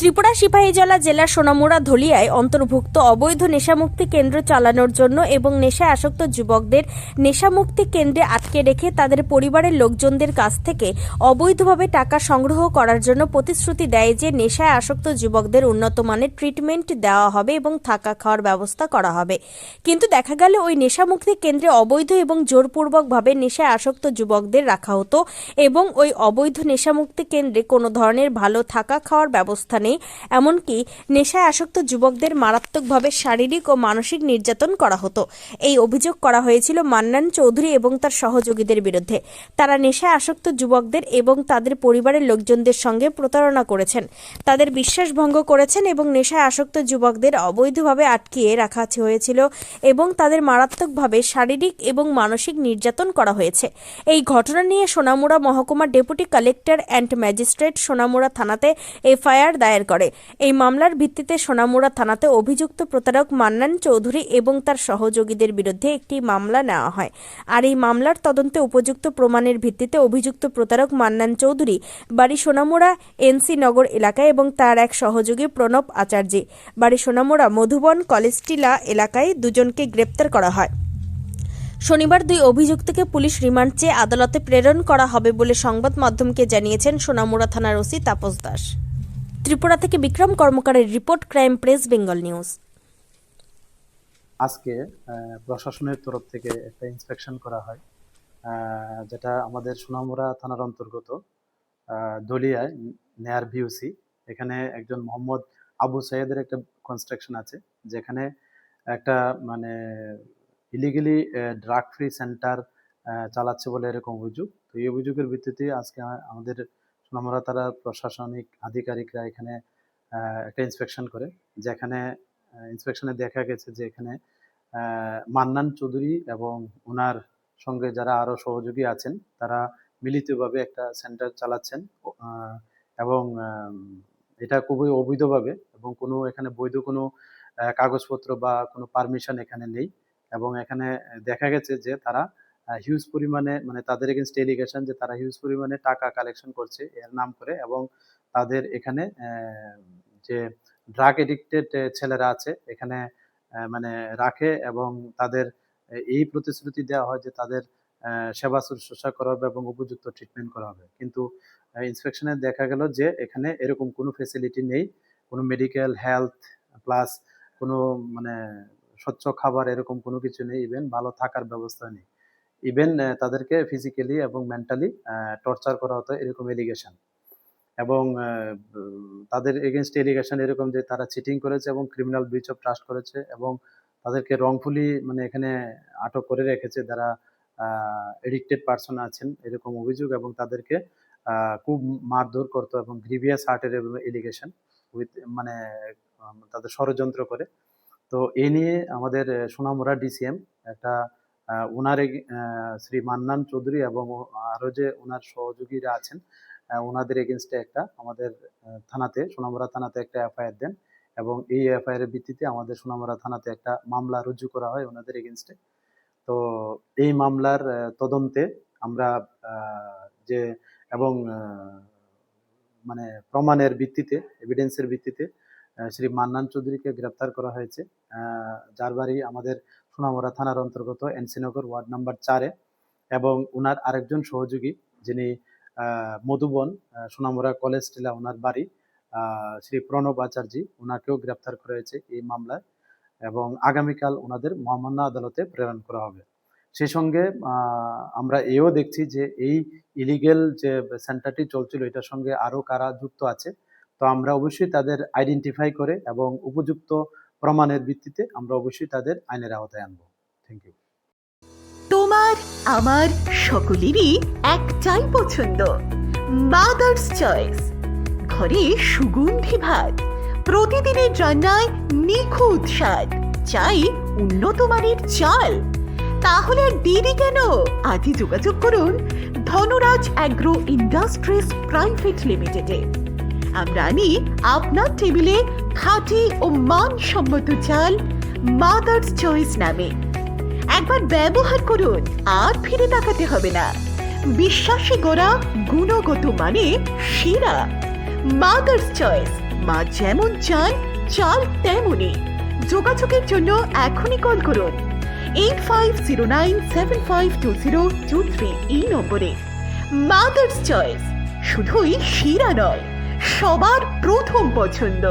ত্রিপুরা সিপাহীজলা জেলার সোনামুড়া ধলিয়ায় অন্তর্ভুক্ত অবৈধ নেশামুক্তি কেন্দ্র চালানোর জন্য এবং নেশায় আসক্ত যুবকদের নেশামুক্তি কেন্দ্রে আটকে রেখে তাদের পরিবারের লোকজনদের কাছ থেকে অবৈধভাবে টাকা সংগ্রহ করার জন্য প্রতিশ্রুতি দেয় যে নেশায় আসক্ত যুবকদের উন্নত মানের ট্রিটমেন্ট দেওয়া হবে এবং থাকা খাওয়ার ব্যবস্থা করা হবে। কিন্তু দেখা গেল ওই নেশামুক্তি কেন্দ্রে অবৈধ এবং জোরপূর্বকভাবে নেশায় আসক্ত যুবকদের রাখা হতো এবং ওই অবৈধ নেশামুক্তি কেন্দ্রে কোনো ধরনের ভালো থাকা খাওয়ার ব্যবস্থা নেই। এমনকি নেশায় আসক্ত যুবকদের মারাত্মকভাবে শারীরিক ও মানসিক নির্যাতন করা হতো। এই অভিযোগ করা হয়েছিল মান্নান চৌধুরী এবং তার সহযোগীদের বিরুদ্ধে। তারা নেশায় আসক্ত যুবকদের এবং তাদের পরিবারের লোকজনদের সঙ্গে প্রতারণা করেছেন, তাদের বিশ্বাস ভঙ্গ করেছেন এবং নেশায় আসক্ত যুবকদের অবৈধভাবে আটকিয়ে রাখা হয়েছিল এবং তাদের মারাত্মকভাবে শারীরিক এবং মানসিক নির্যাতন করা হয়েছে। এই ঘটনা নিয়ে সোনামুড়া মহকুমা deputy collector and magistrate Sonamura থানাতে এফআইআর দায়ের করে। এই মামলার ভিত্তিতে সোনামুড়া থানাতে অভিযুক্ত প্রতারক মান্নান চৌধুরী এবং তার সহযোগীদের বিরুদ্ধে একটি মামলা নেওয়া হয়। আর এই মামলার তদন্তে উপযুক্ত প্রমাণের ভিত্তিতে অভিযুক্ত প্রতারক মান্নান চৌধুরী বাড়ি সোনামুড়া এনসি নগর এলাকায় এবং তার এক সহযোগী প্রণব আচার্য বাড়ি সোনামুড়া মধুবন কলেজটিলা এলাকায় দুজনকে গ্রেপ্তার করা হয়। শনিবার দুই অভিযুক্তকে পুলিশ রিমান্ড চেয়ে আদালতে প্রেরণ করা হবে বলে সংবাদ মাধ্যমকে জানিয়েছেন সোনামুড়া থানার ওসি তাপস দাস। ত্রিপুরা থেকে বিক্রম কর্মকারের report, Crime Press Bengal News. আজকে প্রশাসনের তরফ থেকে একটা ইন্সপেকশন করা হয়, যেটা আমাদের সোনামুড়া থানার অন্তর্গত দলিয়ায় নেয়ার ভিউসি। এখানে একজন মোহাম্মদ আবু সাইদের একটা কনস্ট্রাকশন আছে, যেখানে একটা মানে ইলিগালি ড্রাগ ফ্রি সেন্টার চালাচ্ছে বলে এরকম অভিযোগ। তো এই অভিযোগের ভিত্তিতে আজকে আমাদের সোনামুড়া থানার প্রশাসনিক আধিকারিকরা এখানে একটা ইন্সপেকশন করে, যেখানে ইন্সপেকশনে দেখা গেছে যে এখানে মান্নান চৌধুরী এবং ওনার সঙ্গে যারা আরো সহযোগী আছেন তারা মিলিতভাবে একটা সেন্টার চালাচ্ছেন এবং এটা খুবই অবৈধভাবে এবং কোনো এখানে বৈধ কোনো কাগজপত্র বা কোনো পারমিশন এখানে নেই। এবং এখানে দেখা গেছে যে তারা হিউজ পরিমাণে মানে তাদের এগেনস্ট এলিগেশন যে তারা হিউজ পরিমাণে টাকা কালেকশন করছে এর নাম করে, এবং তাদের এখানে যে ড্রাগ এডিক্টেড ছেলেরা আছে এখানে মানে রাখে এবং তাদের এই প্রতিশ্রুতি দেওয়া হয় যে তাদের সেবা শুশ্রূষা করা হবে এবং উপযুক্ত ট্রিটমেন্ট করা হবে। কিন্তু ইন্সপেকশনে দেখা গেল যে এখানে এরকম কোনো ফেসিলিটি নেই, কোনো মেডিকেল হেলথ প্লাস কোনো মানে স্বচ্ছ খাবার এরকম কোনো কিছু নেই, ইভেন ভালো থাকার ব্যবস্থা নেই, ইভেন তাদেরকে ফিজিক্যালি এবং মেন্টালি টর্চার করা হতো এরকম এলিগেশন। এবং তাদের এগেনস্ট এলিগেশন এরকম যে তারা চিটিং করেছে এবং ক্রিমিনাল ব্রিচ অফ ট্রাস্ট করেছে এবং তাদেরকে রংফুলি মানে এখানে আটক করে রেখেছে যারা এডিক্টেড পার্সন আছেন এরকম অভিযোগ, এবং তাদেরকে খুব মারধর করতো এবং গ্রিভিয়াস হার্টের এলিগেশন উইথ মানে তাদের ষড়যন্ত্র করে। তো এই নিয়ে আমাদের সোনামুড়া ডিসিএম একটা ওনার শ্রী মান্নান চৌধুরী এবং আরো যে ওনার সহযোগীরা আছেন ওনাদের এগেনস্টে একটা আমাদের থানাতে সোনামুড়া থানাতে একটা এফআইআর দেন, এবং এই এফআইআর এর ভিত্তিতে আমাদের সোনামুড়া থানাতে একটা মামলা রুজু করা হয় ওনাদের এগেনস্টে। তো এই মামলার তদন্তে আমরা যে এবং মানে প্রমাণের ভিত্তিতে এভিডেন্সের ভিত্তিতে শ্রী মান্নান চৌধুরীকে গ্রেপ্তার করা হয়েছে, যার বাড়ি আমাদের সোনামুড়া থানার অন্তর্গত এনসিনগর ওয়ার্ড নাম্বার 4-এ, এবং ওনার আরেকজন সহযোগী যিনি মধুবন সোনামুড়া কলেজ টিলা ওনার বাড়ি শ্রী প্রণব আচার্য, ওনাকেও গ্রেপ্তার করা হয়েছে এই মামলায়, এবং আগামীকাল ওনাদের মহামান্য আদালতে প্রেরণ করা হবে। সেই সঙ্গে আমরা এও দেখছি যে এই ইলিগেল যে সেন্টারটি চলছিল এটার সঙ্গে আরো কারা যুক্ত আছে, তো আমরা অবশ্যই তাদের আইডেন্টিফাই করে এবং উপযুক্ত প্রমাণের ভিত্তিতে আমরা অবশ্যই তাদের আইনের আওতায় আনবো। Thank you. তোমার আমার সকলেরই একটাই পছন্দ, মাদার্স চয়েস। ঘরে সুগন্ধি ভাত, প্রতিদিনের রান্নায় নিখুঁত স্বাদ, চাই উন্নত মানের চাল। তাহলে আর দেরি কেন? আজই যোগাযোগ করুন ধনরাজ অ্যাগ্রো ইন্ডাস্ট্রিজ প্রাইভেট লিমিটেডে। আমরা আনি আপনার টেবিলে খাঁটি ও মানসম্মত চাল মাদার্স চয়েস নামে। একবার ব্যবহার করুন, আর ফিরে তাকাতে হবে না। বিশ্বাসী গোড়া, গুণগত মানে সেরা। মাদার্স চয়েস, মা যেমন চান চাল তেমনই। যোগাযোগের জন্য এখনই কল করুন 8509752023 এই নম্বরে। মাদার্স চয়েস শুধুই শিরা নয়, সবার প্রথম পছন্দ।